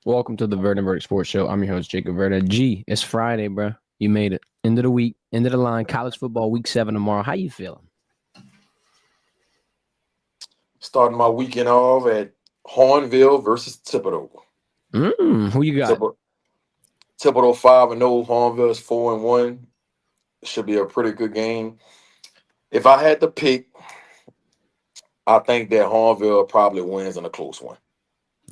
Welcome to the Verdin Sports Show. I'm your host, Jacob Verdin. G, it's Friday, bro. You made it. End of the week, end of the line. College football, week 7 tomorrow. How you feeling? Starting my weekend off at Hornville versus Thibodeau. Who you got? Thibodeau 5-0, Hornville is 4-1. Should be a pretty good game. If I had to pick, I think that Hornville probably wins in a close one.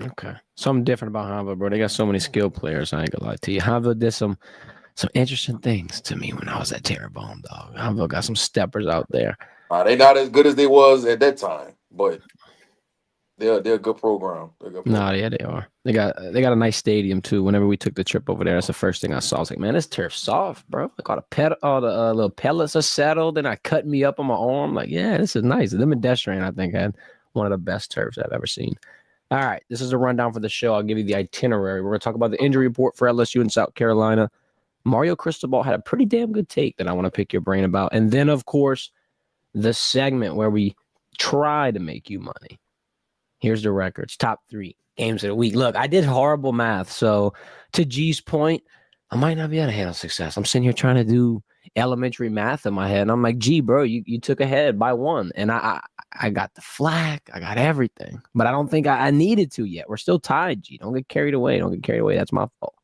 Okay. Something different about Hava, bro. They got so many skilled players. I ain't gonna lie to you. Hava did some interesting things to me when I was at Terrebonne, dog. Hava got some steppers out there. They not as good as they was at that time, but they're a good program. No, yeah, they are. They got a nice stadium too. Whenever we took the trip over there, that's the first thing I saw. I was like, man, this turf's soft, bro. Like all the little pellets are settled, and I cut me up on my arm. Like, yeah, this is nice. Them and Destrain, I think, had one of the best turfs I've ever seen. All right, this is a rundown for the show. I'll give you the itinerary. We're going to talk about the injury report for LSU in South Carolina. Mario Cristobal had a pretty damn good take that I want to pick your brain about. And then, of course, the segment where we try to make you money. Here's the records. Top 3 games of the week. Look, I did horrible math. So to G's point, I might not be able to handle success. I'm sitting here trying to do elementary math in my head. And I'm like, G, bro, you took ahead by 1. And I got the flack. I got everything. But I don't think I needed to yet. We're still tied, G. Don't get carried away. That's my fault.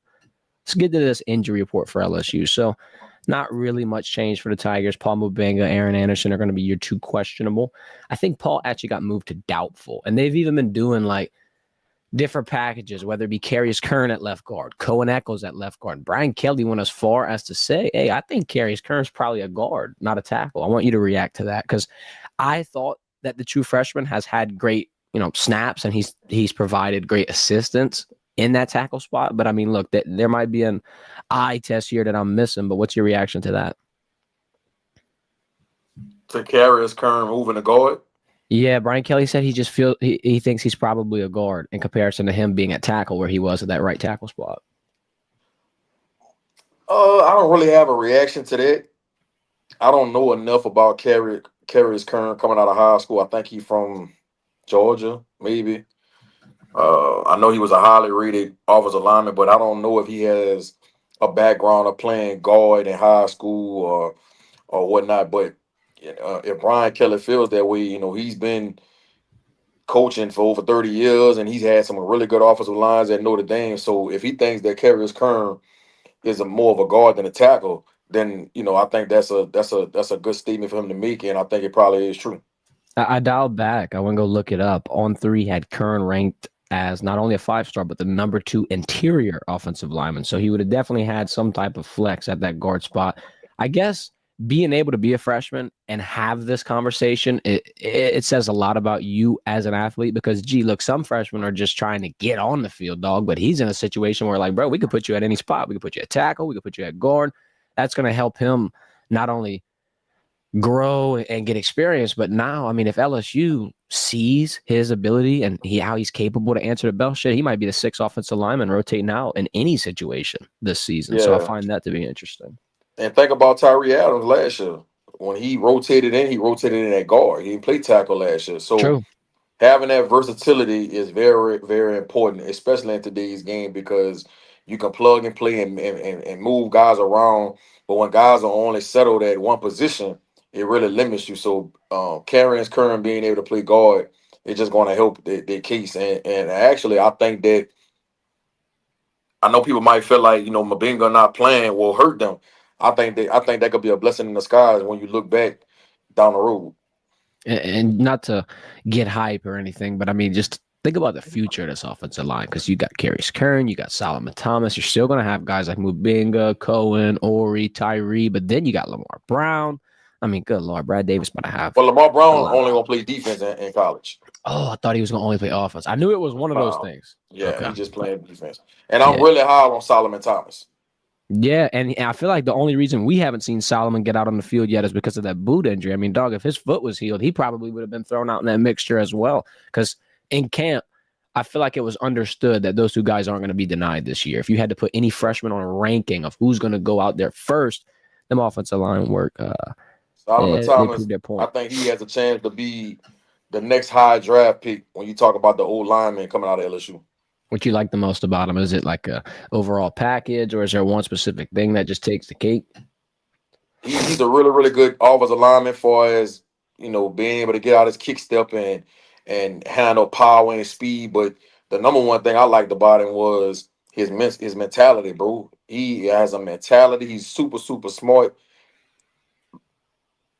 Let's get to this injury report for LSU. So not really much change for the Tigers. Paul Mubanga, Aaron Anderson are going to be your 2 questionable. I think Paul actually got moved to doubtful. And they've even been doing like different packages, whether it be Carius Kern at left guard, Cohen Echols at left guard. Brian Kelly went as far as to say, hey, I think Carius Kern's probably a guard, not a tackle. I want you to react to that because I thought that the true freshman has had great, snaps and he's provided great assistance in that tackle spot. But I mean, look, there might be an eye test here that I'm missing, but what's your reaction to that? To Carius Kern moving to guard? Yeah, Brian Kelly said he just he thinks he's probably a guard in comparison to him being at tackle where he was at that right tackle spot. I don't really have a reaction to that. I don't know enough about Carius Kern coming out of high school. I think he's from Georgia, maybe. I know he was a highly rated offensive lineman, but I don't know if he has a background of playing guard in high school or whatnot. But if Brian Kelly feels that way, he's been coaching for over 30 years and he's had some really good offensive lines at Notre Dame. So if he thinks that Carius Kern is more of a guard than a tackle, then I think that's a good statement for him to make, and I think it probably is true. I dialed back. I went to go look it up. On 3 had Kern ranked as not only a 5-star, but the number 2 interior offensive lineman. So he would have definitely had some type of flex at that guard spot. I guess being able to be a freshman and have this conversation, it says a lot about you as an athlete because, gee, look, some freshmen are just trying to get on the field, dog, but he's in a situation where, like, bro, we could put you at any spot. We could put you at tackle. We could put you at guard. That's going to help him not only grow and get experience, but now, I mean, if LSU sees his ability and how he's capable to answer the bell, shit, he might be the 6th offensive lineman rotating out in any situation this season. Yeah. So I find that to be interesting. And think about Tyree Adams last year. When he rotated in at guard. He didn't play tackle last year. So True. Having that versatility is very, very important, especially in today's game, because you can plug and play and move guys around. But when guys are only settled at one position, it really limits you. So Carius Kern being able to play guard is just going to help their case. And actually, I think that I know people might feel like, Mabinga not playing will hurt them. I think that could be a blessing in disguise when you look back down the road. And not to get hype or anything, but I mean, just think about the future of this offensive line because you got Carius Kern, you got Solomon Thomas. You're still going to have guys like Mubinga, Cohen, Ori, Tyree, but then you got Lamar Brown. I mean, good Lord, Brad Davis might have. Well, Lamar Brown only going to play defense in college. Oh, I thought he was going to only play offense. I knew it was one of those things. Yeah, okay. He just playing defense. And I'm really high on Solomon Thomas. Yeah, and I feel like the only reason we haven't seen Solomon get out on the field yet is because of that boot injury. I mean, dog, if his foot was healed, he probably would have been thrown out in that mixture as well. Because in camp, I feel like it was understood that those 2 guys aren't going to be denied this year. If you had to put any freshman on a ranking of who's going to go out there first, them offensive line work. Solomon Thomas, I think he has a chance to be the next high draft pick when you talk about the old lineman coming out of LSU. What you like the most about him? Is it like a overall package, or is there one specific thing that just takes the cake? He's a really, really good offensive lineman for as being able to get out his kick step and handle power and speed. But the number one thing I liked about him was his mentality, bro. He has a mentality. He's super, super smart.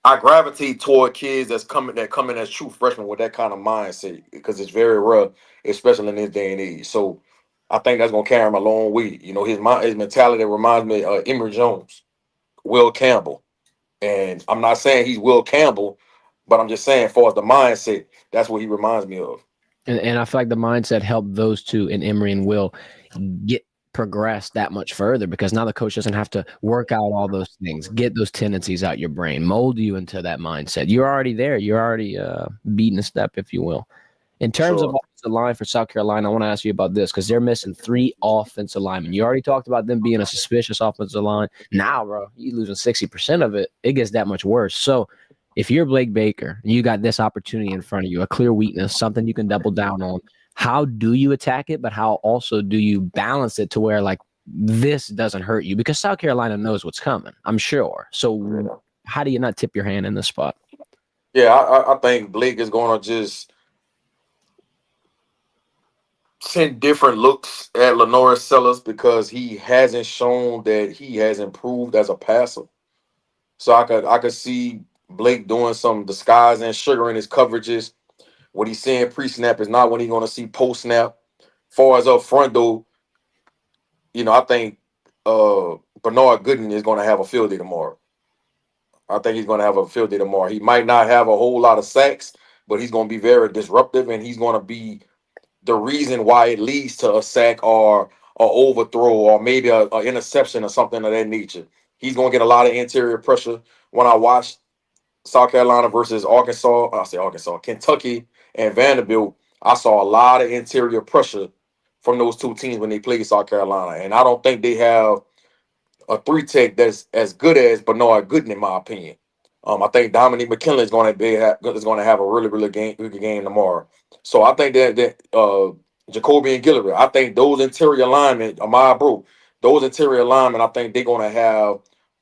I gravitate toward kids that come in as true freshmen with that kind of mindset because it's very rare, especially in this day and age. So I think that's gonna carry him a long way. His mentality reminds me of Emory Jones, Will Campbell. And I'm not saying he's Will Campbell, but I'm just saying, as far as the mindset, that's what he reminds me of. And I feel like the mindset helped those two in Emery and Will get progress that much further because now the coach doesn't have to work out all those things, get those tendencies out your brain, mold you into that mindset. You're already there. You're already beating a step, if you will. In terms of Sure. offensive line for South Carolina, I want to ask you about this because they're missing 3 offensive linemen. You already talked about them being a suspicious offensive line. Now, bro, you losing 60% of it. It gets that much worse. So if you're Blake Baker and you got this opportunity in front of you, a clear weakness, something you can double down on, how do you attack it? But how also do you balance it to where like this doesn't hurt you? Because South Carolina knows what's coming, I'm sure. So how do you not tip your hand in this spot? Yeah, I think Blake is going to just send different looks at Lenore Sellers because he hasn't shown that he has improved as a passer. So I could see Blake doing some disguise and sugaring his coverages. What he's saying pre-snap is not what he's going to see post-snap. Far as up front though, I think Bernard Gooden is going to have a field day tomorrow. I think he's going to have a field day tomorrow. He might not have a whole lot of sacks, but he's going to be very disruptive, and he's going to be the reason why it leads to a sack or a overthrow or maybe a interception or something of that nature. He's going to get a lot of interior pressure. When I watched South Carolina versus Kentucky and Vanderbilt, I saw a lot of interior pressure from those two teams when they played South Carolina, and I don't think they have a three tech that's as good as Bernard Gooden, in my opinion. I think Dominique McKinley is going to have a really really good game tomorrow. So I think that Jacoby and Guillory, I think those interior linemen, my bro, those interior linemen, I think they're going to have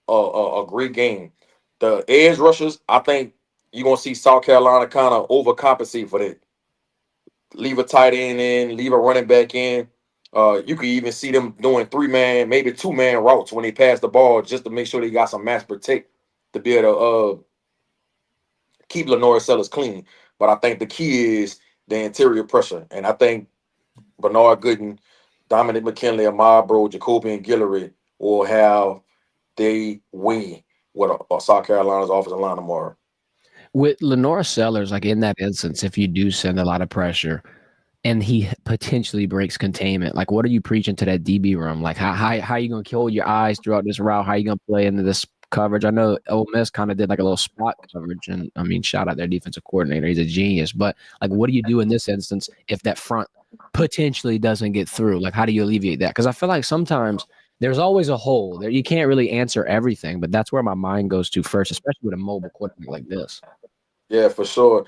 a great game. The edge rushers, I think you're going to see South Carolina kind of overcompensate for that. Leave a tight end in, leave a running back in. You could even see them doing 3-man, maybe 2-man routes when they pass the ball just to make sure they got some mass protect to be able to keep Lenore Sellers clean. But I think the key is the interior pressure. And I think Bernard Gooden, Dominic McKinley, Ahmad Bro, Jacoby, and Guillory will have their way with a South Carolina's offensive line tomorrow. With Lenore Sellers, like in that instance, if you do send a lot of pressure and he potentially breaks containment, like what are you preaching to that DB room? Like how are you gonna hold your eyes throughout this route? How are you gonna play into this coverage? I know Ole Miss kind of did like a little spot coverage, and I mean, shout out their defensive coordinator, he's a genius. But like, what do you do in this instance if that front potentially doesn't get through? Like, how do you alleviate that? Because I feel like sometimes there's always a hole there. You can't really answer everything, but that's where my mind goes to first, especially with a mobile quarterback like this. Yeah, for sure.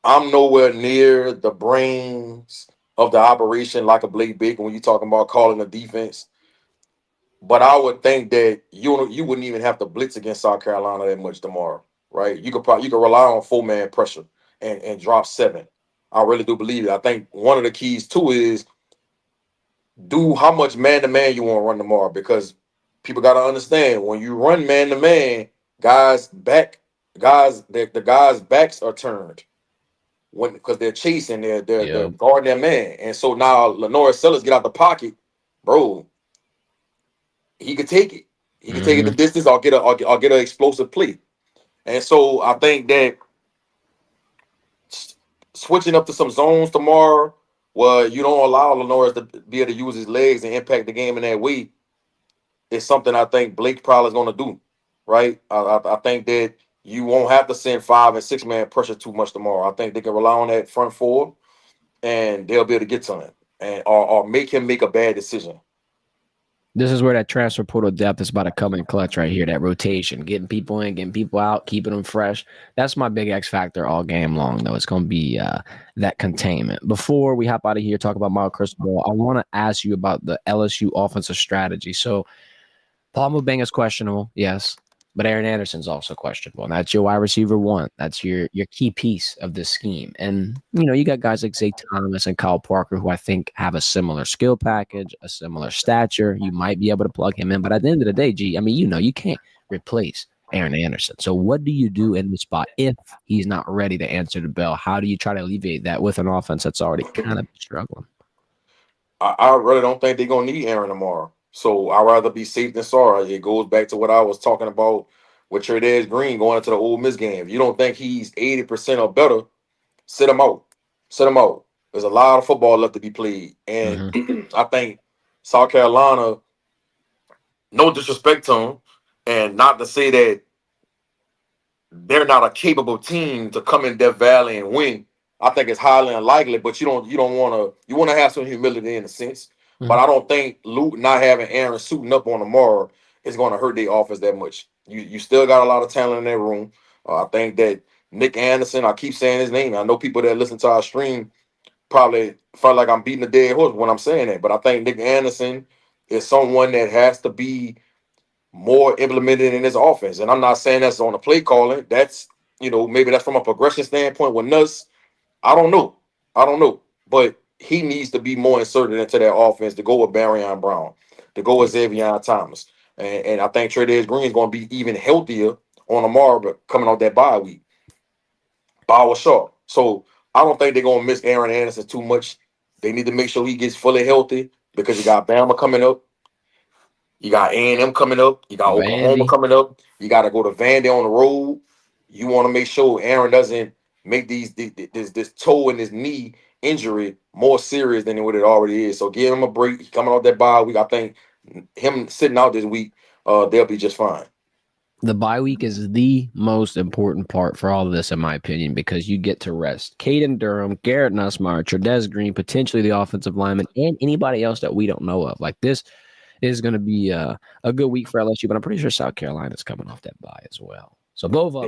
I'm nowhere near the brains of the operation like a Blake Bacon when you're talking about calling the defense. But I would think that you wouldn't even have to blitz against South Carolina that much tomorrow, right? You could rely on 4-man pressure and drop 7. I really do believe it. I think one of the keys too is do how much man to man you want to run tomorrow because people got to understand when you run man to man, the guys backs are turned when because they're chasing, they're Yeah. guarding their man, and so now Lenore Sellers get out the pocket, bro. He could take it. He could take it the Hmm. distance. I'll get an explosive play, and so I think that switching up to some zones tomorrow, where you don't allow Lenore to be able to use his legs and impact the game in that way, is something I think Blake probably is going to do. Right? I think that you won't have to send 5 and 6-man pressure too much tomorrow. I think they can rely on that front four and they'll be able to get to him and or make him make a bad decision. This is where that transfer portal depth is about to come in clutch right here. That rotation, getting people in, getting people out, keeping them fresh. That's my big X factor all game long, though. It's going to be that containment. Before we hop out of here, talk about Miles Cristobal, I want to ask you about the LSU offensive strategy. So Paul Mubeng is questionable, yes, but Aaron Anderson's also questionable. And that's your wide receiver one. That's your key piece of this scheme. And, you got guys like Zay Thomas and Kyle Parker who I think have a similar skill package, a similar stature. You might be able to plug him in. But at the end of the day, you can't replace Aaron Anderson. So what do you do in the spot if he's not ready to answer the bell? How do you try to alleviate that with an offense that's already kind of struggling? I really don't think they're gonna need Aaron tomorrow. So I'd rather be safe than sorry. It goes back to what I was talking about with Trey Green going into the Ole Miss game. If you don't think he's 80% or better, sit him out. Sit him out. There's a lot of football left to be played. And Mm-hmm. I think South Carolina, no disrespect to them, and not to say that they're not a capable team to come in Death Valley and win. I think it's highly unlikely, but you want to have some humility in a sense. But Mm-hmm. I don't think Luke not having Aaron suiting up on tomorrow is going to hurt their offense that much. You still got a lot of talent in that room. I think that Nick Anderson, I keep saying his name. I know people that listen to our stream probably felt like I'm beating a dead horse when I'm saying that, but I think Nick Anderson is someone that has to be more implemented in his offense. And I'm not saying that's on the play calling. That's, maybe that's from a progression standpoint with Nuss. I don't know. I don't know. But he needs to be more inserted into that offense to go with Barryon Brown, to go with Xavier Thomas. And I think Trey Green is going to be even healthier on tomorrow, but coming off that bye week. Ball was sharp. So I don't think they're going to miss Aaron Anderson too much. They need to make sure he gets fully healthy because you got Bama coming up. You got A&M coming up. You got Oklahoma Vandy. coming up. You got to go to Vandy on the road. You want to make sure Aaron doesn't make this toe and this knee injury more serious than what it already is. So give him a break. He's coming off that bye week. I think him sitting out this week, they'll be just fine. The bye week is the most important part for all of this, in my opinion, because you get to rest Caden Durham, Garrett Nussmeyer, Trey Green, potentially the offensive lineman, and anybody else that we don't know of. Like, this is going to be a good week for LSU, but I'm pretty sure South Carolina's coming off that bye as well. So both of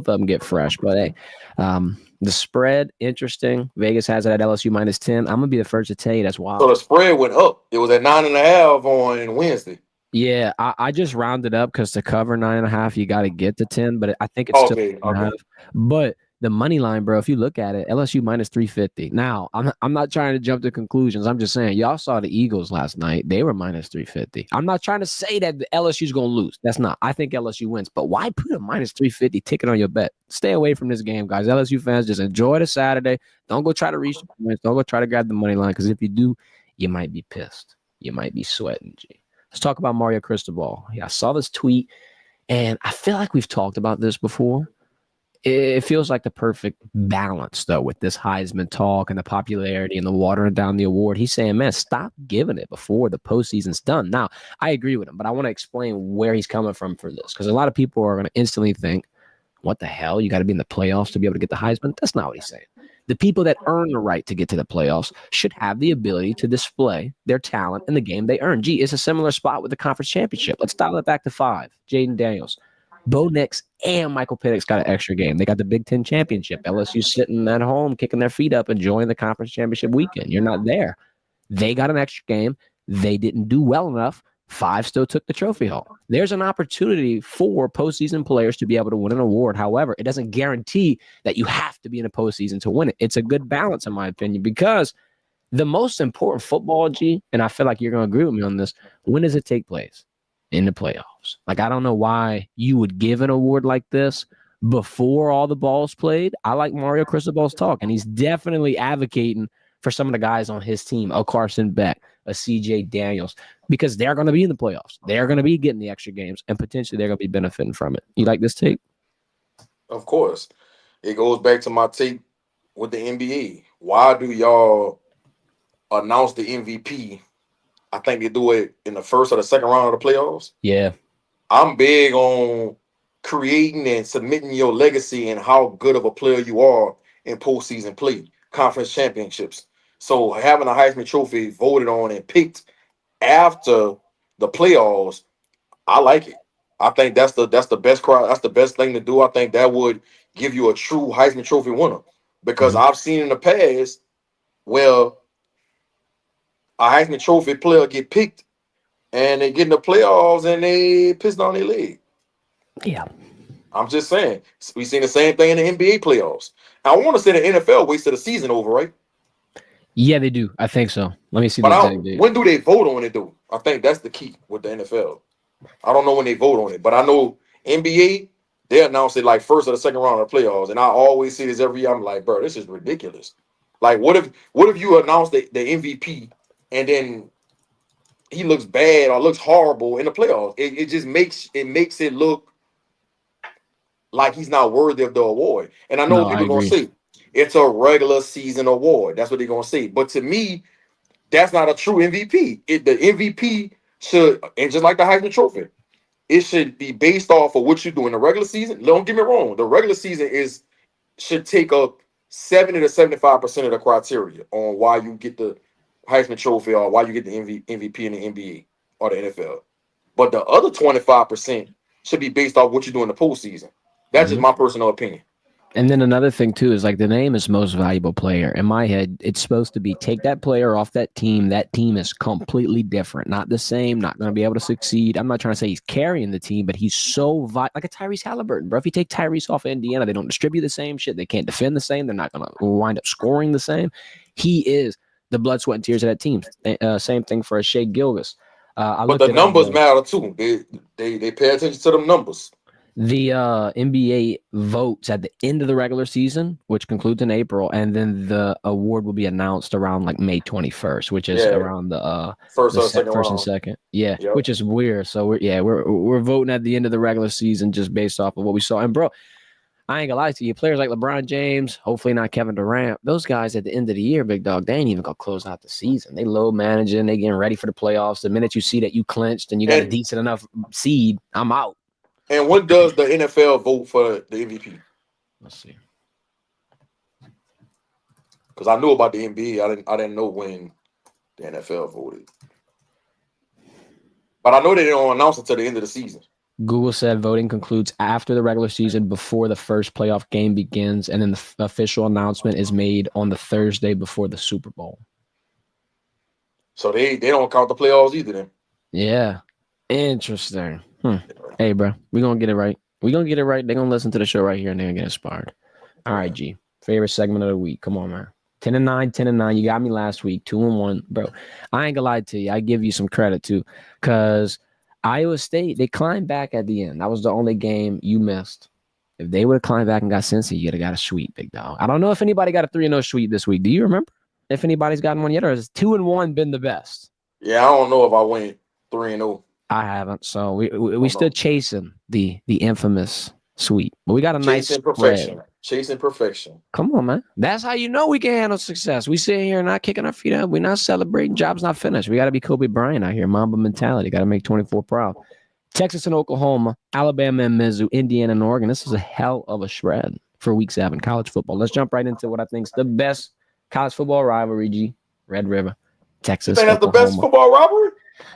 them get fresh. But hey, the spread, interesting. Vegas has it at LSU -10. I'm gonna be the first to tell you that's So wild. the spread went up. It was at 9.5 on Wednesday. Yeah, I just rounded up because to cover 9.5, you got to get to 10, but I think it's still Okay, 9.5. okay. But the money line, bro, if you look at it, LSU -350. Now, I'm not trying to jump to conclusions. I'm just saying, y'all saw the Eagles last night. They were -350. I'm not trying to say that the LSU's going to lose. That's not. I think LSU wins. But why put a -350 ticket on your bet? Stay away from this game, guys. LSU fans, just enjoy the Saturday. Don't go try to reach the points. Don't go try to grab the money line, because if you do, you might be pissed. You might be sweating, G. Let's talk about Mario Cristobal. Yeah, I saw this tweet, and I feel like we've talked about this before. It feels like the perfect balance, though, with this Heisman talk and the popularity and the watering down the award. He's saying, man, stop giving it before the postseason's done. Now, I agree with him, but I want to explain where he's coming from for this, because a lot of people are going to instantly think, what the hell? You got to be in the playoffs to be able to get the Heisman? That's not what he's saying. The people that earn the right to get to the playoffs should have the ability to display their talent in the game they earn. Gee, it's a similar spot with the conference championship. Let's dial it back to 5. Jaden Daniels, Bo Nix, and Michael Penix got an extra game. They got the Big Ten championship. LSU sitting at home, kicking their feet up, enjoying the conference championship weekend. You're not there. They got an extra game. They didn't do well enough. 5 still took the trophy home. There's an opportunity for postseason players to be able to win an award. However, it doesn't guarantee that you have to be in a postseason to win it. It's a good balance, in my opinion, because the most important football, G, and I feel like you're going to agree with me on this, when does it take place? In the playoffs. Like, I don't know why you would give an award like this before all the balls played. I like Mario Cristobal's talk, and he's definitely advocating for some of the guys on his team, a Carson Beck, a CJ Daniels, because they're going to be in the playoffs. They're going to be getting the extra games, and potentially they're going to be benefiting from it. You like this take? Of course. It goes back to my take with the NBA. Why do y'all announce the MVP? I think they do it in the first or the second round of the playoffs. Yeah. I'm big on creating and submitting your legacy and how good of a player you are in postseason play, conference championships. So having a Heisman Trophy voted on and picked after the playoffs, I like it. I think that's the best cry. That's the best thing to do. I think that would give you a true Heisman Trophy winner because Mhm. I've seen in the past where a Heisman Trophy player get picked and they get in the playoffs and they piss down their leg. Yeah. I'm just saying. We've seen the same thing in the NBA playoffs. I want to say the NFL wasted the season over, right? Yeah, they do. I think so. Let me see the But exact date. when do they vote on it, though? I think that's the key with the NFL. I don't know when they vote on it, but I know NBA, they announce it like first or the second round of the playoffs. And I always see this every year. I'm like, bro, this is ridiculous. Like, what if you announce the MVP and then he looks bad or looks horrible in the playoffs? It just makes it look like he's not worthy of the award. And I know No, what I people are gonna agree. say. It's a regular season award. That's what they're gonna say. But to me, that's not a true MVP. The MVP should, and just like the Heisman Trophy, it should be based off of what you do in the regular season. Don't get me wrong. The regular season should take up 70 to 75% of the criteria on why you get the Heisman Trophy or why you get the MVP in the NBA or the NFL. But the other 25% should be based off what you do in the postseason. That's just Mhm. my personal opinion. And then another thing too is like the name is most valuable player. In my head, it's supposed to be take that player off that team. That team is completely different, not the same, not going to be able to succeed. I'm not trying to say he's carrying the team, but he's so like a Tyrese Halliburton, bro. If you take Tyrese off of Indiana, they don't distribute the same shit. They can't defend the same. They're not going to wind up scoring the same. He is the blood, sweat, and tears of that team. Same thing for a Shea Gilgis. I But looked the it up, numbers bro. matter too. They pay attention to them numbers. The NBA votes at the end of the regular season, which concludes in April, and then the award will be announced around like May 21st, which is Yeah, around first or second first and round. second. Yeah, Yep. which is weird. So we're voting at the end of the regular season just based off of what we saw. And bro, I ain't gonna lie to you, players like LeBron James, hopefully not Kevin Durant, those guys at the end of the year, big dog, they ain't even gonna close out the season. They low managing, they getting ready for the playoffs. The minute you see that you clinched and you got a And decent enough seed, I'm out. and when does the NFL vote for the MVP? Let's see. Because I knew about the NBA. I didn't know when the NFL voted. But I know they don't announce it until the end of the season. Google said voting concludes after the regular season, before the first playoff game begins, and then the official announcement is made on the Thursday before the Super Bowl. So they don't count the playoffs either then. Yeah. Interesting. Hey, bro, we're going to get it right. We're going to get it right. They're going to listen to the show right here, and they're going to get inspired. All right, G. Favorite segment of the week. Come on, man. 10-9, 10-9. You got me last week, 2-1. Bro, I ain't going to lie to you. I give you some credit, too, because Iowa State, they climbed back at the end. That was the only game you missed. If they would have climbed back and got Cincy, you'd have got a sweep, big dog. I don't know if anybody got a 3-0 sweep this week. Do you remember if anybody's gotten one yet, or has 2-1 been the best? Yeah, I don't know if I went 3-0. I haven't. So we still chasing the infamous sweep. But we got a nice spread. Chasing perfection. Come on, man. That's how you know we can handle success. We sit here not kicking our feet up. We're not celebrating. Job's not finished. We got to be Kobe Bryant out here. Mamba mentality. Got to make 24 proud. Texas and Oklahoma, Alabama and Mizzou, Indiana and Oregon. This is a hell of a spread for week 7 college football. Let's jump right into what I think is the best college football rivalry, G. Red River, Texas, You think that's the best football rivalry?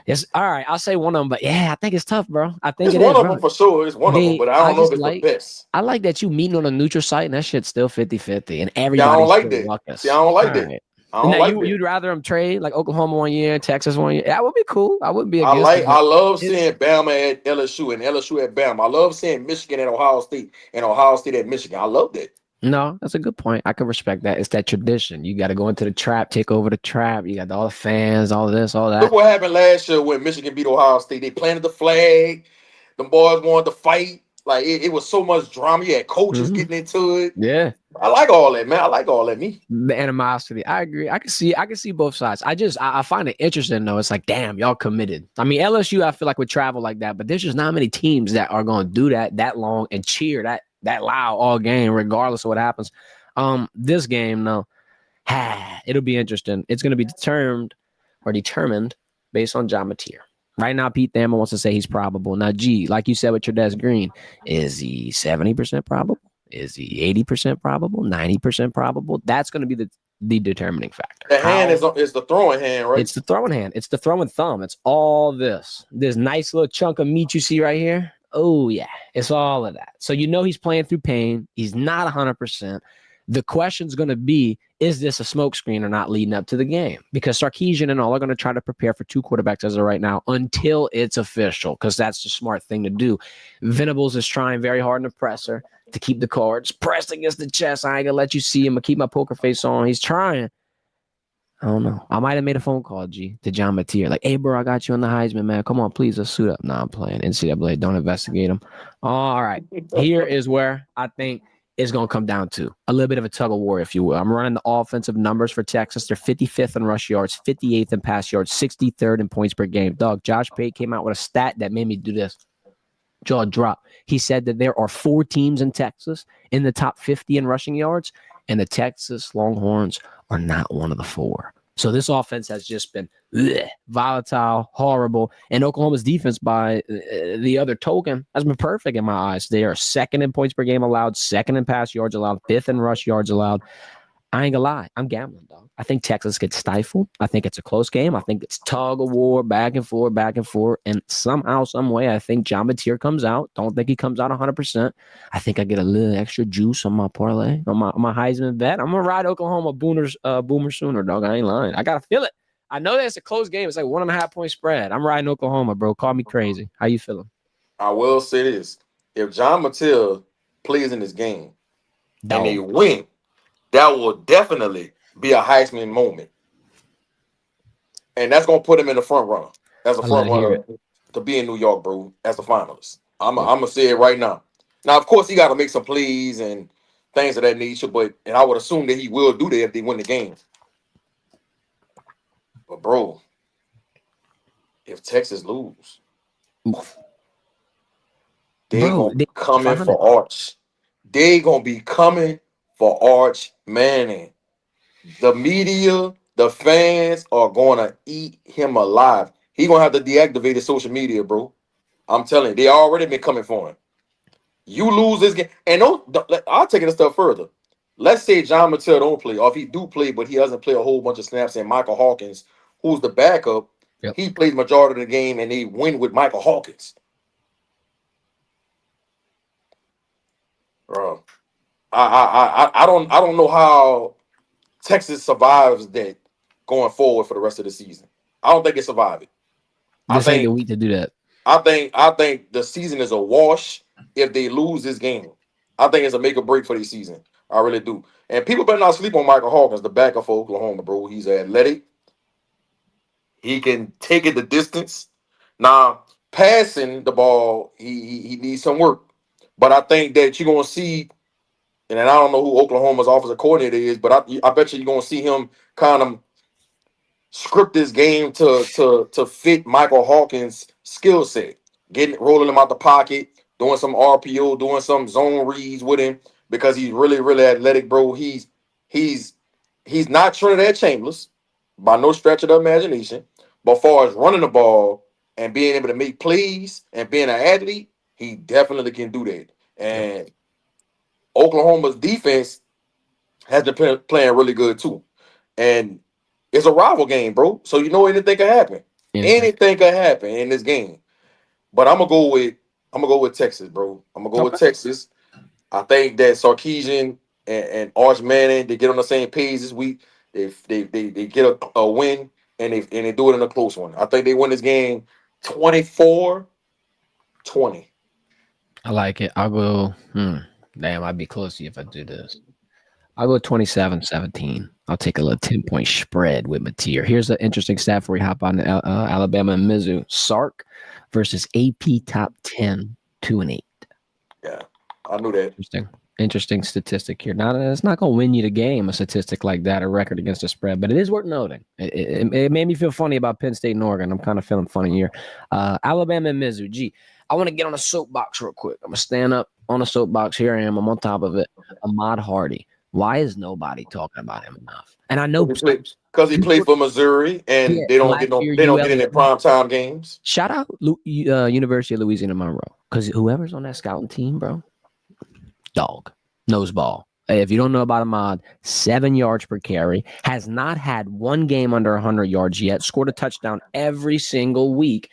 Yes, all right. I'll say one of them, but yeah, I think it's tough, bro. I think it's one of them for sure. It's one of them, but I don't know if it's the best. I like that you meeting on a neutral site and that shit's still 50-50 and everybody's I don't like still that. ruckus. See, I don't like that. Right. I don't like that. You'd rather them trade like Oklahoma 1 year, Texas 1 year. That would be cool. I wouldn't be against it. I love seeing Bama at LSU and LSU at Bama. I love seeing Michigan at Ohio State and Ohio State at Michigan. I love that. No, that's a good point. I can respect that. It's that tradition. You got to go into the trap, take over the trap. You got all the fans, all this, all that. Look what happened last year when Michigan beat Ohio State. They planted the flag. The boys wanted to fight. Like it was so much drama. You had coaches getting into it. Yeah. I like all that, man. I like all that. Me. The animosity. I agree. I can see both sides. I find it interesting though. It's like, damn, y'all committed. I mean, LSU, I feel like would travel like that, but there's just not many teams that are going to do that long and cheer that loud all game, regardless of what happens. This game, though, it'll be interesting. It's going to be determined based on John Mateer. Right now, Pete Thamel wants to say he's probable. Now, G, like you said with Trudez Green, is he 70% probable? Is he 80% probable? 90% probable? That's going to be the determining factor. The hand is the throwing hand, right? It's the throwing hand. It's the throwing thumb. It's all this nice little chunk of meat you see right here. Oh yeah, it's all of that. So he's playing through pain. He's not 100%. The question's going to be, is this a smokescreen or not leading up to the game? Because Sarkisian and all are going to try to prepare for two quarterbacks as of right now until it's official, because that's the smart thing to do. Venables is trying very hard in the presser to keep the cards pressed against the chest. I ain't going to let you see him. I keep my poker face on. He's trying. I don't know. I might have made a phone call, to John Mateer. Like, hey, bro, I got you on the Heisman, man. Come on, please, let's suit up. Nah, I'm playing. NCAA, don't investigate him. All right. Here is where I think it's going to come down to a little bit of a tug of war, if you will. I'm running the offensive numbers for Texas. They're 55th in rush yards, 58th in pass yards, 63rd in points per game. Dog, Josh Pate came out with a stat that made me do this. Jaw drop. He said that there are 4 teams in Texas in the top 50 in rushing yards, and the Texas Longhorns are not one of the 4. So this offense has just been volatile, horrible. And Oklahoma's defense, by the other token, has been perfect in my eyes. They are 2nd in points per game allowed, 2nd in pass yards allowed, 5th in rush yards allowed. I ain't gonna lie. I'm gambling, dog. I think Texas gets stifled. I think it's a close game. I think it's tug of war, back and forth, back and forth. And somehow, some way, I think John Mateer comes out. Don't think he comes out 100%. I think I get a little extra juice on my parlay, on my Heisman bet. I'm gonna ride Oklahoma Boomer Sooner, dog. I ain't lying. I gotta feel it. I know that it's a close game. It's like 1.5 point spread. I'm riding Oklahoma, bro. Call me crazy. How you feeling? I will say this: if John Mateer plays in this game and they win, that will definitely be a Heisman moment. And that's going to put him in the front runner. As a front runner to be in New York, bro, as a finalist. I'm going to say it right now. Now, of course, he got to make some plays and things of that nature, and I would assume that he will do that if they win the game. But, bro, if Texas lose, they're going to be coming for Arch. They're going to be coming for Arch Manning. The media, the fans are going to eat him alive. He's going to have to deactivate his social media, bro. I'm telling you, they already been coming for him. You lose this game. And I'll take it a step further. Let's say John Mateer don't play, or if he do play, but he doesn't play a whole bunch of snaps, and Michael Hawkins, who's the backup, he plays majority of the game, and they win with Michael Hawkins. Bro, I don't know how Texas survives that going forward for the rest of the season. I don't think it survived it. This ain't the week to do that. I think the season is a wash if they lose this game. I think it's a make or break for the season. I really do. And people better not sleep on Michael Hawkins, the backup for Oklahoma, bro. He's athletic. He can take it the distance. Now, passing the ball, he needs some work. But I think that you're going to see, and I don't know who Oklahoma's offensive coordinator is, but I bet you're going to see him kind of script this game to fit Michael Hawkins' skill set. Rolling him out the pocket, doing some RPO, doing some zone reads with him because he's really, really athletic, bro. He's not Trinidad Chambers by no stretch of the imagination. But as far as running the ball and being able to make plays and being an athlete, he definitely can do that. And Oklahoma's defense has been playing really good too. And it's a rival game, bro. So anything can happen. Anything can happen in this game. But I'm gonna go with Texas, bro. I'm gonna go with Texas. I think that Sarkisian and Arch Manning, they get on the same page this week. They get a win and they do it in a close one. I think they win this game 24-20. I like it. I'll go. Damn, I'd be close to you if I do this. I'll go 27-17. I'll take a little 10-point spread with Mateer. Here's an interesting stat before we hop on to Alabama and Mizzou. Sark versus AP top 10, 2-8. Yeah, I knew that. Interesting statistic here. Now, it's not going to win you the game, a statistic like that, a record against the spread, but it is worth noting. It made me feel funny about Penn State and Oregon. I'm kind of feeling funny here. Alabama and Mizzou. I want to get on a soapbox real quick. I'm going to stand up on a soapbox. Here I am. I'm on top of it. Ahmad Hardy. Why is nobody talking about him enough? And I know because he played for Missouri, and they don't get in their primetime games. Shout out University of Louisiana Monroe, because whoever's on that scouting team, bro, dog knows ball. If you don't know about Ahmad, 7 yards per carry, has not had one game under 100 yards yet, scored a touchdown every single week.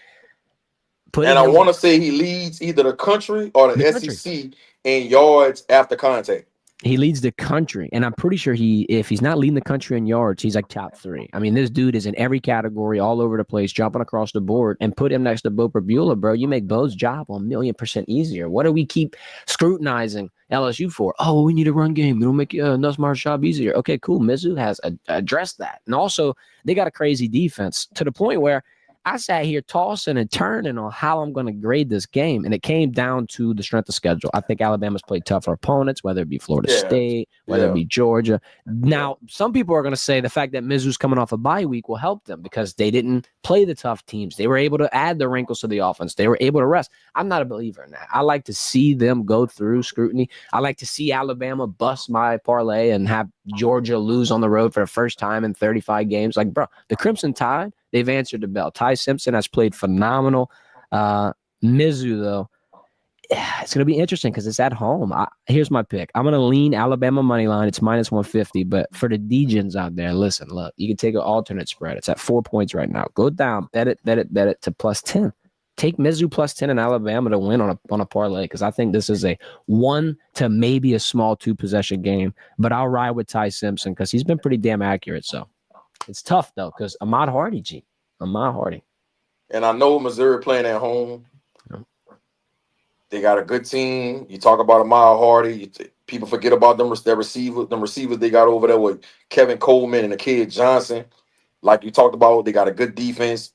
And I want to say he leads either the country or the SEC in yards after contact. He leads the country, and I'm pretty sure if he's not leading the country in yards, he's like top 3. I mean, this dude is in every category, all over the place, jumping across the board. And put him next to Bo Perbula, bro. You make Bo's job 1,000,000% easier. What do we keep scrutinizing LSU for? Oh, we need a run game. It'll make Nussmeyer's job easier. Okay, cool. Mizzou has addressed that, and also they got a crazy defense to the point where I sat here tossing and turning on how I'm going to grade this game, and it came down to the strength of schedule. I think Alabama's played tougher opponents, whether it be Florida State, whether it be Georgia. Now, some people are going to say the fact that Mizzou's coming off a bye week will help them because they didn't play the tough teams. They were able to add the wrinkles to the offense. They were able to rest. I'm not a believer in that. I like to see them go through scrutiny. I like to see Alabama bust my parlay and have Georgia lose on the road for the first time in 35 games. Like, bro, the Crimson Tide, they've answered the bell. Ty Simpson has played phenomenal. Mizzou, though, it's going to be interesting because it's at home. Here's my pick. I'm going to lean Alabama money line. It's minus 150. But for the Degens out there, listen, look, you can take an alternate spread. It's at 4 points right now. Go down, bet it to plus 10. Take Mizzou plus 10 in Alabama to win on a parlay because I think this is a 1 to maybe a small 2-possession game. But I'll ride with Ty Simpson because he's been pretty damn accurate. So it's tough, though, because Ahmad Hardy. And I know Missouri playing at home. They got a good team. You talk about Ahmad Hardy. People forget about them receivers they got over there with Kevin Coleman and the kid Johnson. Like you talked about, they got a good defense.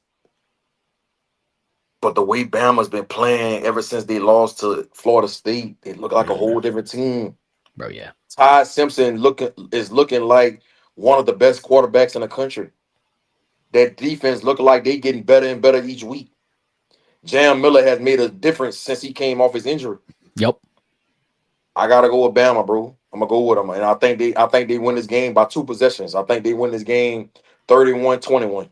But the way Bama's been playing ever since they lost to Florida State, they look like a whole different team. Bro, yeah. Ty Simpson is looking like one of the best quarterbacks in the country. That defense looking like they getting better and better each week. Jam Miller has made a difference since he came off his injury. Yep. I gotta go with Bama, bro. I'm gonna go with them, and I think they win this game by 2 possessions. I think they win this game 31-21.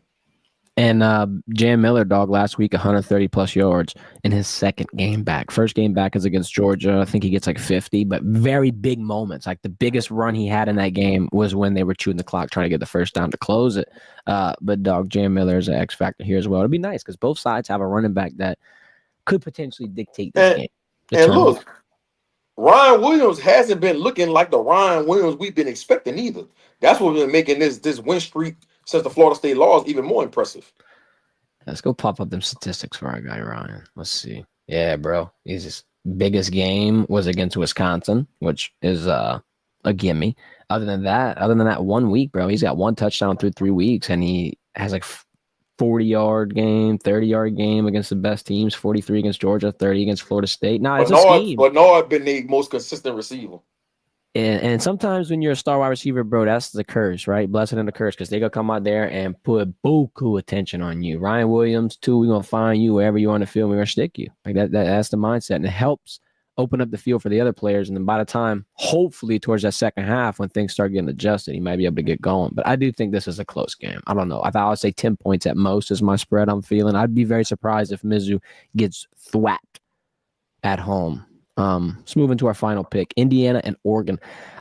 And Jam Miller, dog, last week 130+ yards in his second game back. First game back is against Georgia. I think he gets like 50, but very big moments. Like the biggest run he had in that game was when they were chewing the clock trying to get the first down to close it. But dog, Jam Miller is an X factor here as well. It'd be nice because both sides have a running back that could potentially dictate this game. And look, Ryan Williams hasn't been looking like the Ryan Williams we've been expecting either. That's what's been making this win streak since the Florida State loss even more impressive. Let's go pop up them statistics for our guy Ryan. Let's see. Yeah, bro. His biggest game was against Wisconsin, which is a gimme. Other than that 1 week, bro, he's got 1 touchdown through 3 weeks, and he has like 40-yard game, 30-yard game against the best teams, 43 against Georgia, 30 against Florida State. Nah, it's a scheme. But Bernard been the most consistent receiver. And sometimes when you're a star wide receiver, bro, that's the curse, right? Blessing and the curse, because they're going to come out there and put buku attention on you. Ryan Williams, too, we're going to find you wherever you're on the field. We're going to stick you. Like that's the mindset. And it helps open up the field for the other players. And then by the time, hopefully, towards that second half, when things start getting adjusted, he might be able to get going. But I do think this is a close game. I don't know. I thought I would say 10 points at most is my spread I'm feeling. I'd be very surprised if Mizzou gets thwacked at home. Let's move into our final pick, Indiana and Oregon.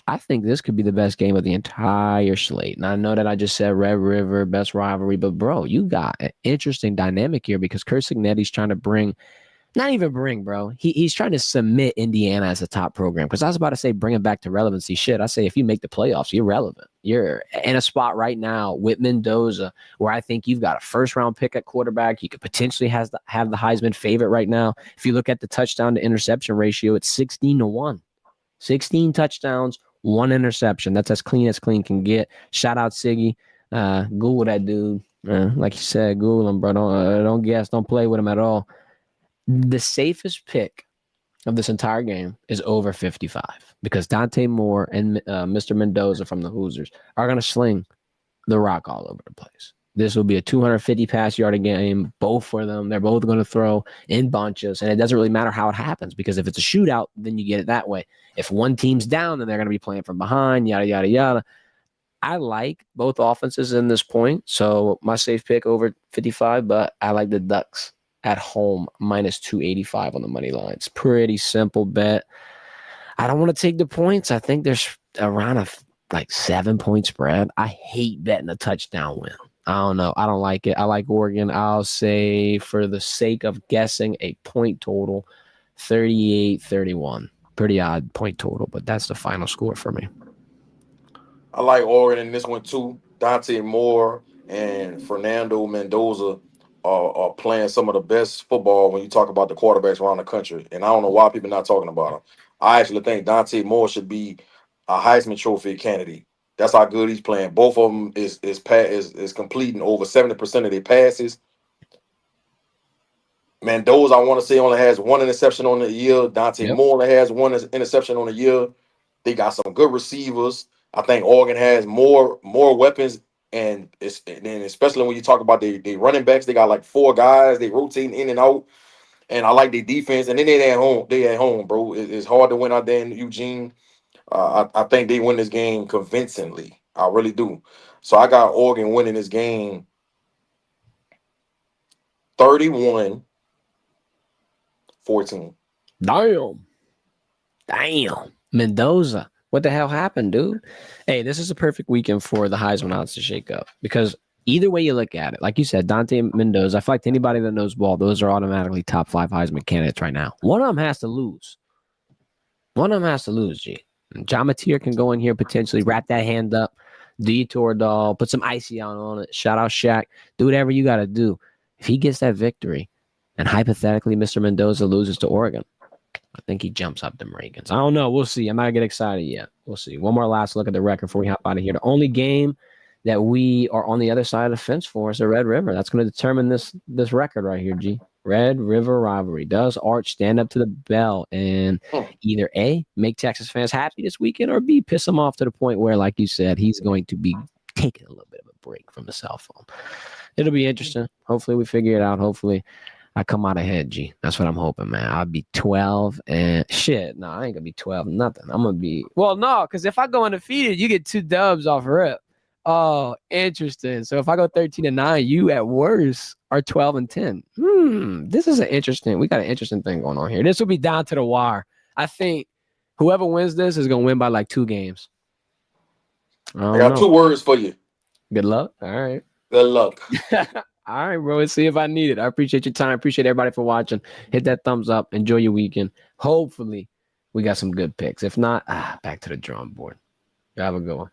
I think this could be the best game of the entire slate. And I know that I just said Red River, best rivalry, but bro, you got an interesting dynamic here because Curt Cignetti's trying to he's trying to submit Indiana as a top program. Because I was about to say bring it back to relevancy. Shit, I say if you make the playoffs, you're relevant. You're in a spot right now with Mendoza where I think you've got a first-round pick at quarterback. You could potentially have the Heisman favorite right now. If you look at the touchdown to interception ratio, it's 16-1. 16 touchdowns, 1 interception. That's as clean can get. Shout out Siggy. Google that dude. Like you said, Google him, bro. Don't guess. Don't play with him at all. The safest pick of this entire game is over 55 because Dante Moore and Mr. Mendoza from the Hoosiers are going to sling the rock all over the place. This will be a 250 pass yard game, both for them. They're both going to throw in bunches, and it doesn't really matter how it happens because if it's a shootout, then you get it that way. If one team's down, then they're going to be playing from behind, yada, yada, yada. I like both offenses in this point, so my safe pick over 55, but I like the Ducks at home, minus 285 on the money line. It's pretty simple bet. I don't want to take the points. I think there's around a like 7-point spread. I hate betting a touchdown win. I don't know. I don't like it. I like Oregon. I'll say, for the sake of guessing, a point total, 38-31. Pretty odd point total, but that's the final score for me. I like Oregon in this one too. Dante Moore and Fernando Mendoza are playing some of the best football when you talk about the quarterbacks around the country. And I don't know why people not talking about him. I actually think Dante Moore should be a Heisman Trophy candidate. That's how good he's playing. Both of them is completing over 70% of their passes. Mendoza, I want to say, only has one interception on the year. Dante Yep. Moore only has one interception on the year. They got some good receivers. I think Oregon has more weapons, and especially when you talk about the running backs, they got like 4 guys. They rotating in and out, and I like their defense. And then they at home. They at home, bro. It's hard to win out there in Eugene. I think they win this game convincingly. I really do. So I got Oregon winning this game 31-14. Damn. Mendoza. What the hell happened, dude? Hey, this is a perfect weekend for the Heisman odds to shake up, because either way you look at it, like you said, Dante Mendoza, I feel like to anybody that knows ball, those are automatically top 5 Heisman candidates right now. One of them has to lose. G. John Mateer can go in here, potentially wrap that hand up, detour doll, put some icy on it, shout out Shaq, do whatever you got to do. If he gets that victory, and hypothetically Mr. Mendoza loses to Oregon, I think he jumps up them rankings. I don't know. We'll see. I'm not going to get excited yet. We'll see. One more last look at the record before we hop out of here. The only game that we are on the other side of the fence for is the Red River. That's going to determine this record right here, G. Red River rivalry. Does Arch stand up to the bell and either A, make Texas fans happy this weekend, or B, piss them off to the point where, like you said, he's going to be taking a little bit of a break from the cell phone. It'll be interesting. Hopefully we figure it out. Hopefully I come out ahead, G. That's what I'm hoping, man. I'll be 12 and shit. No, I ain't gonna be 12 nothing. I'm gonna be no, because if I go undefeated, you get 2 dubs off rip. Oh, interesting. So if I go 13-9, you at worst are 12-10. This is we got an interesting thing going on here. This will be down to the wire. I think whoever wins this is gonna win by like 2 games. I got 2 words for you. Good luck. All right. Good luck. All right, bro. Let's see if I need it. I appreciate your time. I appreciate everybody for watching. Hit that thumbs up. Enjoy your weekend. Hopefully, we got some good picks. If not, back to the drawing board. Have a good one.